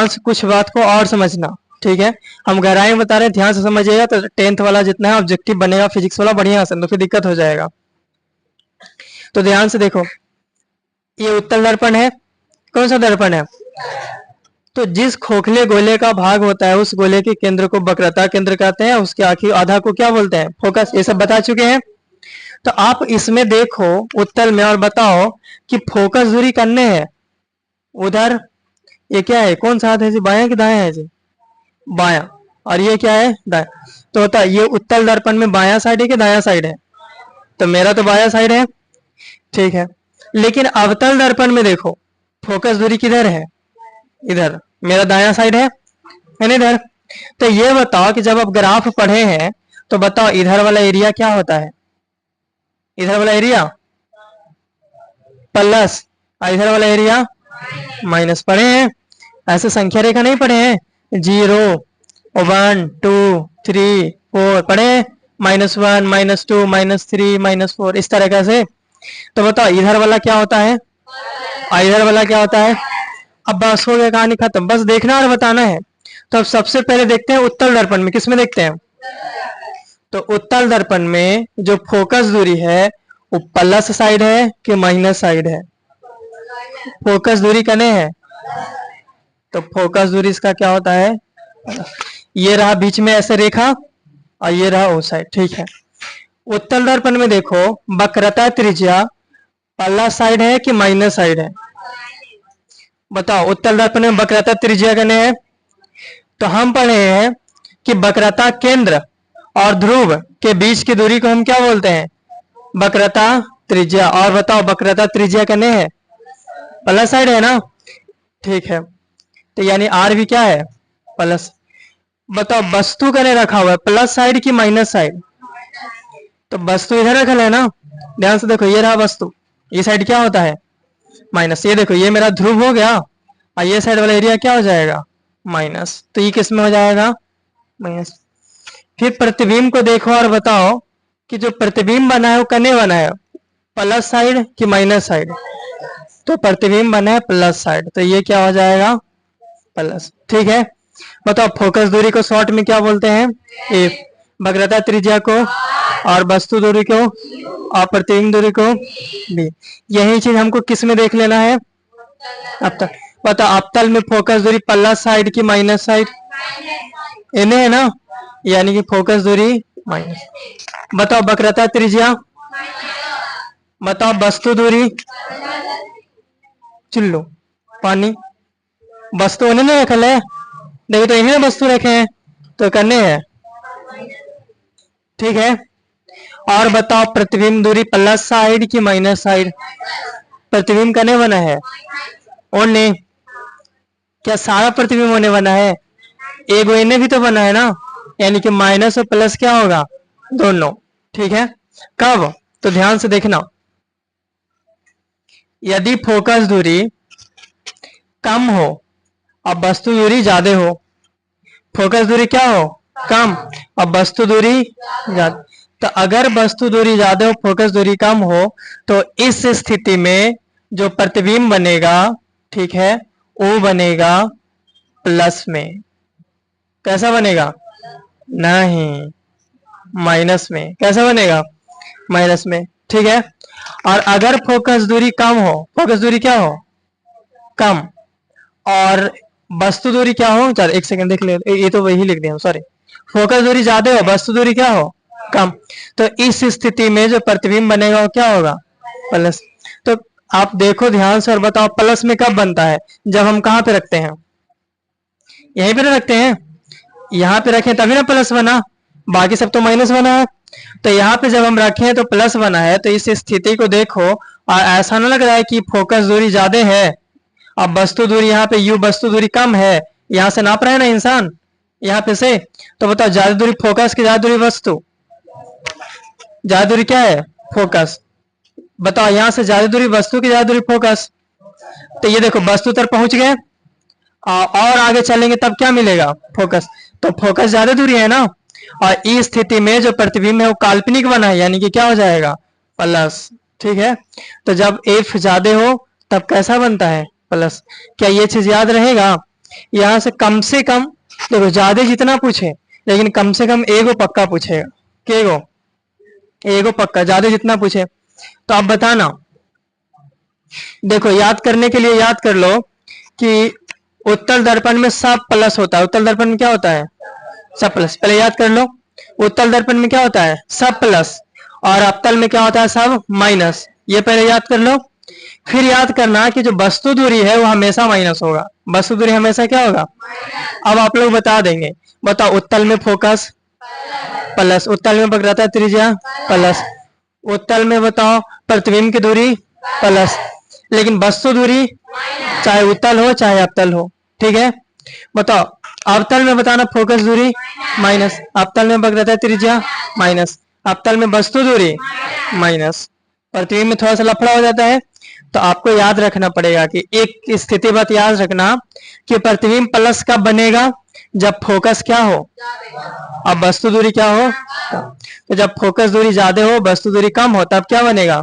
ध्यान से कुछ बात को और समझना, ठीक है। हम गहराई में बता रहे हैं, ध्यान से समझिएगा तो 10th वाला जितना है ऑब्जेक्टिव बनेगा फिजिक्स वाला बढ़िया से, तो फिर दिक्कत हो जाएगा। तो ध्यान से देखो, ये उत्तल दर्पण है। कौन सा दर्पण है? तो जिस खोखले गोले का भाग होता है उस गोले के केंद्र को वक्रता केंद्र कहते हैं, उसके आखिर आधा को क्या बोलते हैं? फोकस। ये सब बता चुके हैं। तो आप इसमें देखो उत्तल में और बताओ कि फोकस दूरी करने है उधर। ये क्या है? कौन सा हाथ है जी? बायां कि दायां है जी? बायां। और ये क्या है? दायां। तो होता है ये उत्तल दर्पण में बायां साइड है कि दायां साइड है? तो मेरा तो बायां साइड है, ठीक है। लेकिन अवतल दर्पण में देखो फोकस दूरी किधर है? इधर। मेरा दायां साइड है ना इधर? तो ये बताओ कि जब आप ग्राफ पढ़े हैं तो बताओ इधर वाला एरिया क्या होता है? इधर वाला एरिया प्लस, इधर वाला एरिया माइनस। पढ़े हैं? ऐसे संख्या रेखा नहीं पढ़े हैं? 0 1 2 3 4 पढ़े हैं? -1 -2 -3 -4 इस तरह से। तो बताओ इधर वाला क्या होता है और इधर वाला क्या होता है? अब बस हो गया, कहानी खत्म। बस देखना और बताना है। तो अब सबसे पहले देखते हैं उत्तल दर्पण में, किसमें देखते हैं? तो उत्तल दर्पण में जो फोकस दूरी है वो प्लस साइड है कि माइनस साइड है? फोकस दूरी कने है, तो फोकस दूरी इसका क्या होता है? ये रहा बीच में ऐसे रेखा और ये रहा वो साइड, ठीक है। उत्तल दर्पण में देखो वक्रता त्रिज्या प्लस साइड है कि माइनस साइड है? बताओ उत्तल दर्पण में वक्रता त्रिज्या कने है? तो हम पढ़े हैं कि वक्रता केंद्र और ध्रुव के बीच की दूरी को हम क्या बोलते हैं? वक्रता त्रिज्या। और बताओ वक्रता त्रिज्या कने है? प्लस साइड है ना, ठीक है। तो यानी आर भी क्या है? प्लस। बताओ वस्तु कने रखा हुआ है, प्लस साइड की माइनस साइड? तो वस्तु इधर रखल है ना, ध्यान से देखो, ये रहा वस्तु, ये साइड क्या होता है? माइनस। ये देखो ये मेरा ध्रुव हो गया और ये साइड वाला एरिया क्या हो जाएगा? माइनस। तो ये किस में हो जाएगा? माइनस। फिर प्रतिबिंब को देखो और बताओ कि जो प्रतिबिंब बना है वो कने बना है? प्लस साइड कि माइनस साइड? तो प्रतिबिंब बना है प्लस साइड, तो ये क्या हो जाएगा? प्लस, ठीक है। बताओ फोकस दूरी को शॉर्ट में क्या बोलते हैं? एफ। वक्रता त्रिज्या को और वस्तु दूरी को और प्रतिबिंब दूरी को बी। यही चीज हमको किस में देख लेना है? अवतल। बताओ अवतल में फोकस दूरी प्लस साइड की माइनस साइड? इन्हें है ना, यानी कि फोकस दूरी माइनस। बताओ वक्रता त्रिज्या, बताओ वस्तु दूरी, चुल्लू पानी, वस्तु उन्होंने रखल है, देखो तो इन्हें वस्तु रखे हैं तो करने हैं, ठीक है। और बताओ प्रतिबिंब दूरी प्लस साइड की माइनस साइड? प्रतिबिंब करने बना है ओनली, क्या सारा प्रतिबिंब होने बना है? एक इन्हें भी तो बना है ना, यानी कि माइनस और प्लस क्या होगा? दोनों, ठीक है। कब? तो ध्यान से देखना, यदि फोकस दूरी कम हो और वस्तु दूरी ज्यादा हो, फोकस दूरी क्या हो? कम और वस्तु दूरी ज्यादा। तो अगर वस्तु दूरी ज्यादा हो फोकस दूरी कम हो तो इस स्थिति में जो प्रतिबिंब बनेगा, ठीक है, वो बनेगा प्लस में। कैसा बनेगा? नहीं, माइनस में। कैसा बनेगा? माइनस में, ठीक है। और अगर फोकस दूरी कम हो, फोकस दूरी क्या हो? कम, और वस्तु दूरी क्या हो? चल एक सेकंड देख ले, ये तो वही लिख दिया, सॉरी। फोकस दूरी ज्यादा हो वस्तु दूरी क्या हो? कम। तो इस स्थिति में जो प्रतिबिंब बनेगा वो क्या होगा? प्लस। तो आप देखो ध्यान से और बताओ प्लस में कब बनता है? जब हम कहाँ पे रखते हैं? यहीं पे रखते हैं, यहाँ पे रखें तभी ना प्लस बना, बाकी सब तो माइनस बना है। तो यहाँ पे जब हम रखें तो प्लस बना है, तो इस स्थिति को देखो और ऐसा ना लग रहा है कि फोकस दूरी ज्यादा है अब वस्तु दूरी यहाँ पे यू वस्तु दूरी कम है, यहाँ से नाप रहे हैं ना इंसान यहाँ पे से। तो बताओ ज्यादा दूरी फोकस की ज्यादा दूरी वस्तु? ज्यादा दूरी क्या है? फोकस। बताओ यहाँ से ज्यादा दूरी वस्तु की ज्यादा दूरी फोकस? तो ये देखो वस्तु तक पहुंच गए और आगे चलेंगे तब क्या मिलेगा? फोकस। तो फोकस ज्यादा दूरी है ना, और इस स्थिति में जो प्रतिबिंब है वो काल्पनिक बना है, यानी कि क्या हो जाएगा? प्लस, ठीक है। तो जब एफ ज्यादा हो तब कैसा बनता है? प्लस। क्या ये चीज याद रहेगा? यहाँ से कम, देखो ज्यादा जितना पूछे लेकिन कम से कम एगो पक्का पूछेगा, केगो एगो पक्का, ज्यादा जितना पूछे। तो आप बताना, देखो याद करने के लिए याद कर लो कि उत्तल दर्पण में सब प्लस होता है। उत्तल दर्पण में क्या होता है? सब प्लस। पहले याद कर लो, उत्तल दर्पण में क्या होता है? सब प्लस। और अवतल में क्या होता है? सब माइनस। ये पहले याद कर लो। फिर याद करना कि जो वस्तु दूरी है वो हमेशा माइनस होगा। वस्तु दूरी हमेशा क्या होगा? अब आप लोग बता देंगे। बताओ, उत्तल में फोकस प्लस, उत्तल में वक्रता त्रिज्या प्लस, उत्तल में बताओ प्रतिबिंब की दूरी प्लस, लेकिन वस्तु दूरी चाहे उत्तल हो चाहे अवतल हो, ठीक है। बताओ, अवतल में बताना फोकस दूरी माइनस, अवतल में वक्रता त्रिज्या माइनस, अवतल में वस्तु दूरी माइनस। प्रतिबिंब में थोड़ा सा लफड़ा हो जाता है, तो आपको याद रखना पड़ेगा कि एक स्थिति बात याद रखना कि प्रतिबिंब प्लस कब बनेगा? जब फोकस क्या हो, अब वस्तु दूरी क्या हो। तो जब फोकस दूरी ज्यादा हो, वस्तु दूरी कम हो, तब क्या बनेगा?